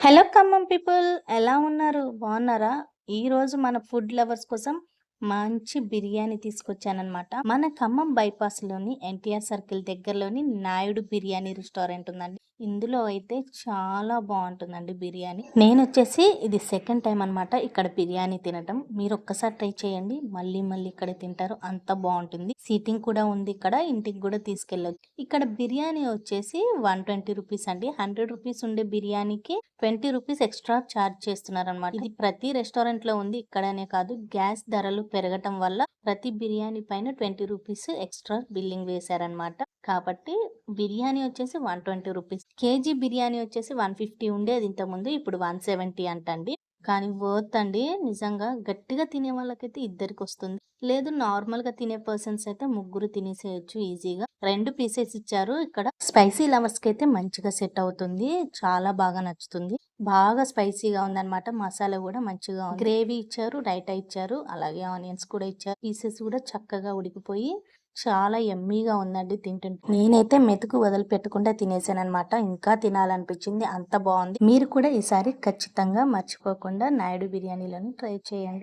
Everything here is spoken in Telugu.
హలో ఖమ్మం పీపుల్, ఎలా ఉన్నారు? బాగున్నారా? ఈరోజు మన ఫుడ్ లవర్స్ కోసం మంచి బిర్యానీ తీసుకొచ్చానమాట. మన ఖమ్మం బైపాస్లోని ఎన్టీఆర్ సర్కిల్ దగ్గరలోని నాయుడు బిర్యానీ రెస్టారెంట్ ఉందండి. ఇందులో అయితే చాలా బాగుంటుందండి బిర్యానీ. నేను వచ్చేసి ఇది సెకండ్ టైం అనమాట ఇక్కడ బిర్యానీ తినటం. మీరు ఒక్కసారి ట్రై చేయండి, మళ్ళీ మళ్ళీ ఇక్కడ తింటారు, అంత బాగుంటుంది. సీటింగ్ కూడా ఉంది ఇక్కడ, ఇంటికి కూడా తీసుకెళ్ళొచ్చు. ఇక్కడ బిర్యానీ వచ్చేసి 120 రూపీస్ అండి. 100 రూపీస్ ఉండే బిర్యానీకి 20 రూపీస్ ఎక్స్ట్రా ఛార్జ్ చేస్తున్నారు అనమాట. ఇది ప్రతి రెస్టారెంట్ లో ఉంది, ఇక్కడనే కాదు. గ్యాస్ ధరలు పెరగటం వల్ల ప్రతి బిర్యానీ పైన 20 రూపీస్ ఎక్స్ట్రా బిల్లింగ్ వేశారనమాట. కాబట్టి బిర్యానీ వచ్చేసి 120 రూపీస్. కేజీ బిర్యానీ వచ్చేసి 150 ఉండేది ఇంతకుముందు, ఇప్పుడు 170 అంటండి. కానీ వర్త్ అండి, నిజంగా. గట్టిగా తినే వాళ్ళకైతే ఇద్దరికి వస్తుంది, లేదు నార్మల్ గా తినే పర్సన్స్ అయితే ముగ్గురు తినేసేయచ్చు ఈజీగా. 2 పీసెస్ ఇచ్చారు. ఇక్కడ స్పైసీ లవర్స్ కి అయితే మంచిగా సెట్ అవుతుంది, చాలా బాగా నచ్చుతుంది. బాగా స్పైసీగా ఉందన్నమాట. మసాలా కూడా మంచిగా ఉంది. గ్రేవీ ఇచ్చారు, రైతా ఇచ్చారు, అలాగే ఆనియన్స్ కూడా ఇచ్చారు. పీసెస్ కూడా చక్కగా ఉడికిపోయి చాలా ఎమ్మీగా ఉందండి తింటుంటే. నేనైతే మెతుకు వదిలిపెట్టకుండా తినేసాను అనమాట. ఇంకా తినాలనిపించింది, అంత బాగుంది. మీరు కూడా ఈసారి ఖచ్చితంగా మర్చిపోకుండా నాయుడు బిర్యానీలను ట్రై చేయండి.